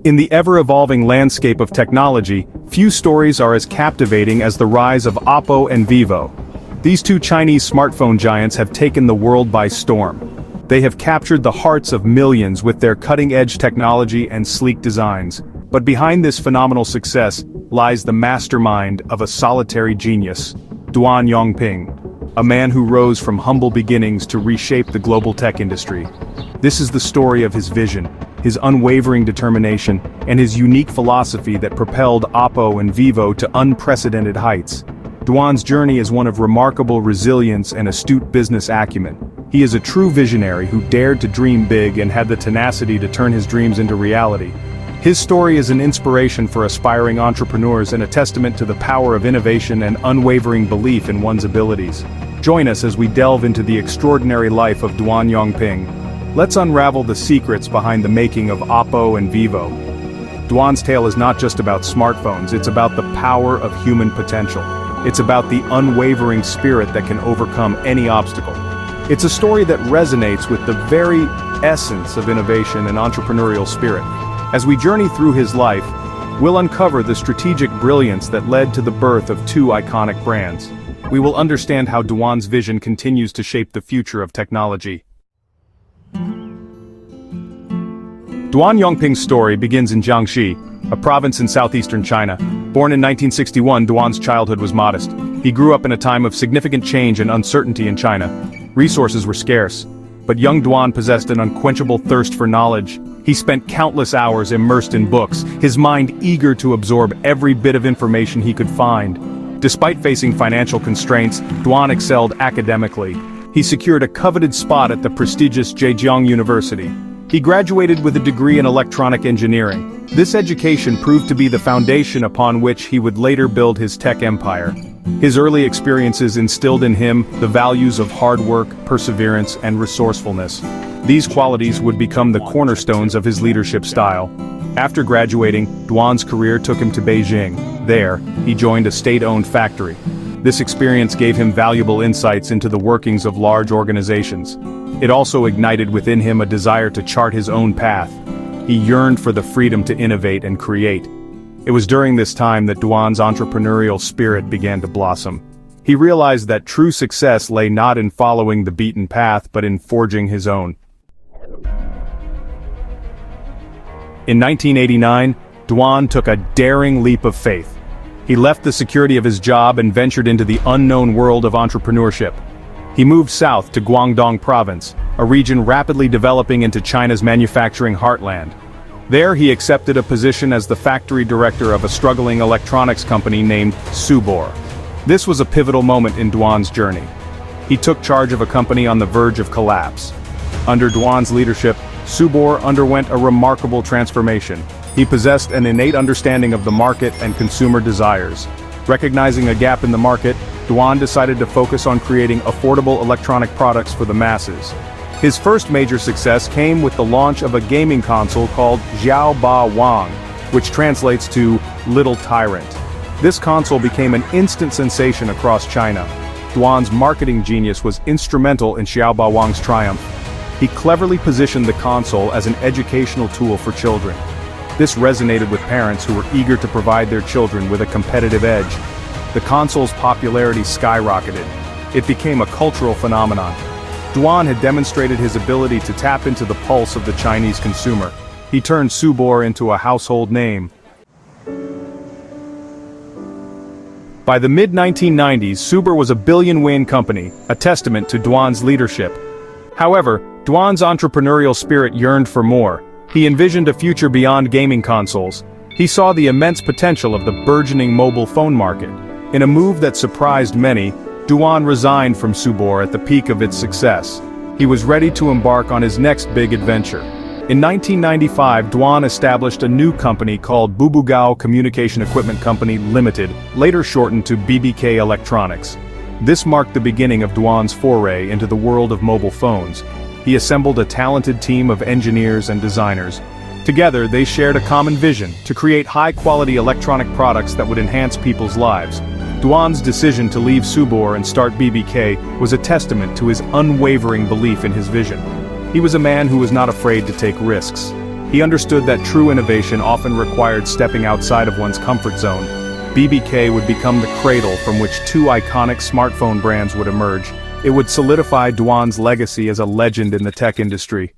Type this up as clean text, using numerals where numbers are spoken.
In the ever-evolving landscape of technology, few stories are as captivating as the rise of OPPO and Vivo. These two Chinese smartphone giants have taken the world by storm. They have captured the hearts of millions with their cutting-edge technology and sleek designs. But behind this phenomenal success lies the mastermind of a solitary genius, Duan Yongping, a man who rose from humble beginnings to reshape the global tech industry. This is the story of his vision, his unwavering determination, and his unique philosophy that propelled OPPO and Vivo to unprecedented heights. Duan's journey is one of remarkable resilience and astute business acumen. He is a true visionary who dared to dream big and had the tenacity to turn his dreams into reality. His story is an inspiration for aspiring entrepreneurs and a testament to the power of innovation and unwavering belief in one's abilities. Join us as we delve into the extraordinary life of Duan Yongping. Let's unravel the secrets behind the making of OPPO and Vivo. Duan's tale is not just about smartphones, it's about the power of human potential. It's about the unwavering spirit that can overcome any obstacle. It's a story that resonates with the very essence of innovation and entrepreneurial spirit. As we journey through his life, we'll uncover the strategic brilliance that led to the birth of two iconic brands. We will understand how Duan's vision continues to shape the future of technology. Duan Yongping's story begins in Jiangxi, a province in southeastern China. Born in 1961, Duan's childhood was modest. He grew up in a time of significant change and uncertainty in China. Resources were scarce, but young Duan possessed an unquenchable thirst for knowledge. He spent countless hours immersed in books, his mind eager to absorb every bit of information he could find. Despite facing financial constraints, Duan excelled academically. He secured a coveted spot at the prestigious Zhejiang University. He graduated with a degree in electronic engineering. This education proved to be the foundation upon which he would later build his tech empire. His early experiences instilled in him the values of hard work, perseverance, and resourcefulness. These qualities would become the cornerstones of his leadership style. After graduating, Duan's career took him to Beijing. There, he joined a state-owned factory. This experience gave him valuable insights into the workings of large organizations. It also ignited within him a desire to chart his own path. He yearned for the freedom to innovate and create. It was during this time that Duan's entrepreneurial spirit began to blossom. He realized that true success lay not in following the beaten path but in forging his own. In 1989, Duan took a daring leap of faith. He left the security of his job and ventured into the unknown world of entrepreneurship. He moved south to Guangdong Province, a region rapidly developing into China's manufacturing heartland. There he accepted a position as the factory director of a struggling electronics company named Subor. This was a pivotal moment in Duan's journey. He took charge of a company on the verge of collapse. Under Duan's leadership, Subor underwent a remarkable transformation. He possessed an innate understanding of the market and consumer desires. Recognizing a gap in the market, Duan decided to focus on creating affordable electronic products for the masses. His first major success came with the launch of a gaming console called Xiao Ba Wang, which translates to Little Tyrant. This console became an instant sensation across China. Duan's marketing genius was instrumental in Xiao Ba Wang's triumph. He cleverly positioned the console as an educational tool for children. This resonated with parents who were eager to provide their children with a competitive edge. The console's popularity skyrocketed. It became a cultural phenomenon. Duan had demonstrated his ability to tap into the pulse of the Chinese consumer. He turned Subor into a household name. By the mid-1990s, Subor was a billion-yuan company, a testament to Duan's leadership. However, Duan's entrepreneurial spirit yearned for more. He envisioned a future beyond gaming consoles. He saw the immense potential of the burgeoning mobile phone market. In a move that surprised many, Duan resigned from Subor at the peak of its success. He was ready to embark on his next big adventure. In 1995, Duan established a new company called Bubugao Communication Equipment Company Limited, later shortened to BBK Electronics. This marked the beginning of Duan's foray into the world of mobile phones. He assembled a talented team of engineers and designers. Together, they shared a common vision to create high-quality electronic products that would enhance people's lives. Duan's decision to leave Subor and start BBK was a testament to his unwavering belief in his vision. He was a man who was not afraid to take risks. He understood that true innovation often required stepping outside of one's comfort zone. BBK would become the cradle from which two iconic smartphone brands would emerge. It would solidify Duan's legacy as a legend in the tech industry.